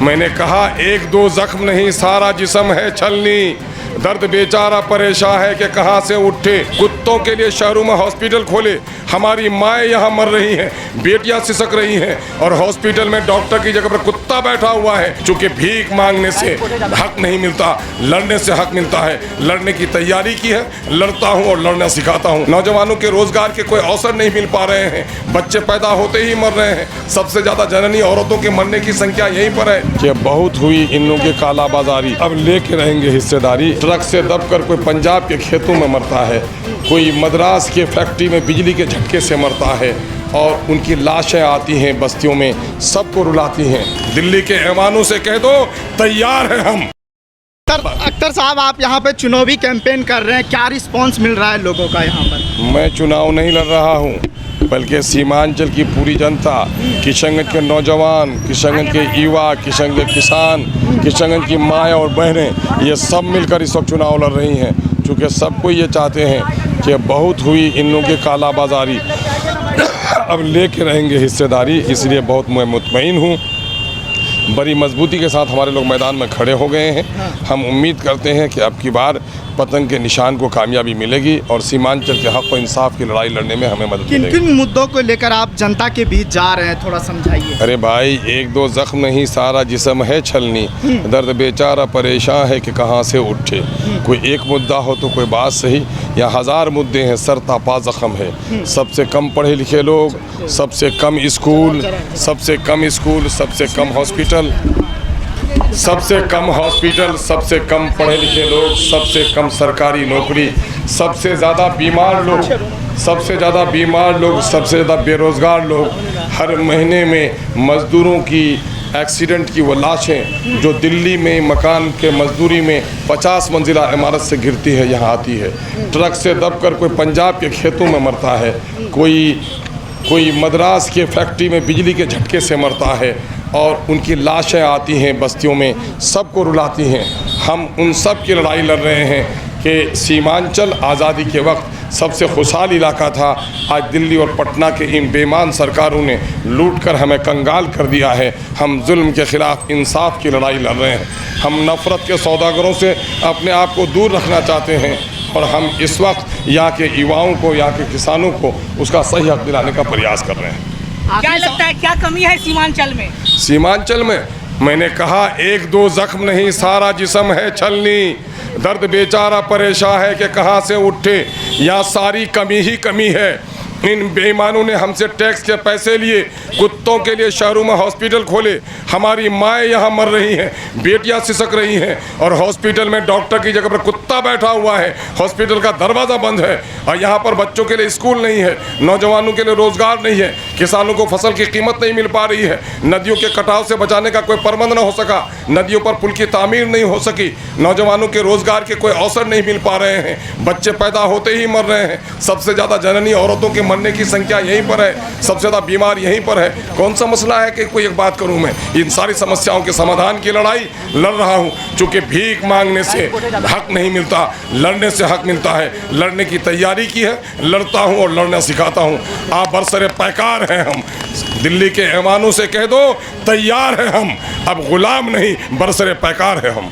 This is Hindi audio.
मैंने कहा एक दो जख्म नहीं सारा जिस्म है छलनी, दर्द बेचारा परेशान है कि कहाँ से उठे। कुत्तों के लिए शहरों में हॉस्पिटल खोले, हमारी माएँ यहाँ मर रही हैं, बेटियाँ सिसक रही हैं और हॉस्पिटल में डॉक्टर की जगह पर कुत्ता बैठा हुआ है। चूँकि भीख मांगने से हक नहीं मिलता, लड़ने से हक मिलता है। लड़ने की तैयारी की है, लड़ता हूँ और लड़ना सिखाता हूँ। नौजवानों के रोजगार के कोई अवसर नहीं मिल पा रहे हैं, बच्चे पैदा होते ही मर रहे हैं। सबसे ज़्यादा जननी औरतों के मरने की संख्या यहीं पर है कि बहुत हुई इन लोगों की कालाबाजारी, अब लेके रहेंगे हिस्सेदारी। ट्रक से दबकर कोई पंजाब के खेतों में मरता है, कोई मद्रास के फैक्ट्री में बिजली के झटके से मरता है और उनकी लाशें आती हैं बस्तियों में, सबको रुलाती हैं। दिल्ली के ऐवानों से कह दो तैयार हैं हम। अख्तर साहब, आप यहाँ पे चुनावी कैंपेन कर रहे हैं, क्या रिस्पांस मिल रहा है लोगों का यहाँ पर? मैं चुनाव नहीं लड़ रहा हूँ, बल्कि सीमांचल की पूरी जनता, किशनगंज के नौजवान, किशनगंज के युवा, किशनगंज के किसान, किशनगंज की माएँ और बहनें, ये सब मिलकर इस वक्त चुनाव लड़ रही हैं। चूँकि सबको ये चाहते हैं कि बहुत हुई इन लोगों की कालाबाजारी, अब लेके रहेंगे हिस्सेदारी। इसलिए बहुत मैं मुतमईन हूँ। बड़ी मजबूती के साथ हमारे लोग मैदान में खड़े हो गए हैं। हम उम्मीद करते हैं कि अब की बार पतंग के निशान को कामयाबी मिलेगी और सीमांचल के हक़ व इंसाफ की लड़ाई लड़ने में हमें मदद मिलेगी। किन मुद्दों को लेकर आप जनता के बीच जा रहे हैं, थोड़ा समझाइए। अरे भाई, एक दो जख्म नहीं सारा जिस्म है छलनी, दर्द बेचारा परेशान है कि कहाँ से उठे। कोई एक मुद्दा हो तो कोई बात सही, या हज़ार मुद्दे हैं, सर तापा जख्म है। सबसे कम पढ़े लिखे लोग, सबसे कम स्कूल, सबसे कम स्कूल, सबसे कम हॉस्पिटल, सबसे कम हॉस्पिटल, सबसे कम पढ़े लिखे लोग, सबसे कम सरकारी नौकरी, सबसे ज़्यादा बीमार लोग, सबसे ज़्यादा बीमार लोग, सबसे ज़्यादा बेरोज़गार लोग। हर महीने में मज़दूरों की एक्सीडेंट की वो लाशें जो दिल्ली में मकान के मजदूरी में 50 मंजिला इमारत से गिरती है, यहाँ आती है। ट्रक से दबकर कोई पंजाब के खेतों में मरता है, कोई मद्रास के फैक्ट्री में बिजली के झटके से मरता है और उनकी लाशें आती हैं बस्तियों में, सबको रुलाती हैं। हम उन सब की लड़ाई लड़ रहे हैं कि सीमांचल आज़ादी के वक्त सबसे खुशहाल इलाका था, आज दिल्ली और पटना के इन बेईमान सरकारों ने लूट कर हमें कंगाल कर दिया है। हम जुल्म के ख़िलाफ़ इंसाफ की लड़ाई लड़ रहे हैं। हम नफ़रत के सौदागरों से अपने आप को दूर रखना चाहते हैं और हम इस वक्त यहाँ के युवाओं को, यहाँ के किसानों को उसका सही हक दिलाने का प्रयास कर रहे हैं। क्या लगता है क्या कमी है सीमांचल में? सीमांचल में मैंने कहा एक दो जख्म नहीं सारा जिस्म है छलनी, दर्द बेचारा परेशान है कि कहाँ से उठे। यहाँ सारी कमी ही कमी है। इन बेईमानों ने हमसे टैक्स के पैसे लिए, कुत्तों के लिए शहरों में हॉस्पिटल खोले, हमारी माएँ यहाँ मर रही हैं, बेटियाँ सिसक रही हैं और हॉस्पिटल में डॉक्टर की जगह पर कुत्ता बैठा हुआ है, हॉस्पिटल का दरवाज़ा बंद है और यहाँ पर बच्चों के लिए स्कूल नहीं है, नौजवानों के लिए रोज़गार नहीं है, किसानों को फसल की कीमत नहीं मिल पा रही है, नदियों के कटाव से बचाने का कोई प्रबंध न हो सका, नदियों पर पुल की तामीर नहीं हो सकी, नौजवानों के रोज़गार के कोई अवसर नहीं मिल पा रहे हैं, बच्चे पैदा होते ही मर रहे हैं। सबसे ज़्यादा जननी औरतों के मरने की संख्या यहीं पर है, सबसे ज़्यादा बीमार यहीं पर है। कौन सा मसला है कि कोई एक बात करूं, मैं इन सारी समस्याओं के समाधान की लड़ाई लड़ रहा हूं। चूँकि भीख मांगने से हक नहीं मिलता, लड़ने से हक मिलता है। लड़ने की तैयारी की है, लड़ता हूं और लड़ना सिखाता हूं। आप बरसरे पैकार हैं हम, दिल्ली के ऐवानों से कह दो तैयार हैं हम, अब गुलाम नहीं बरसरे पैकार हैं हम।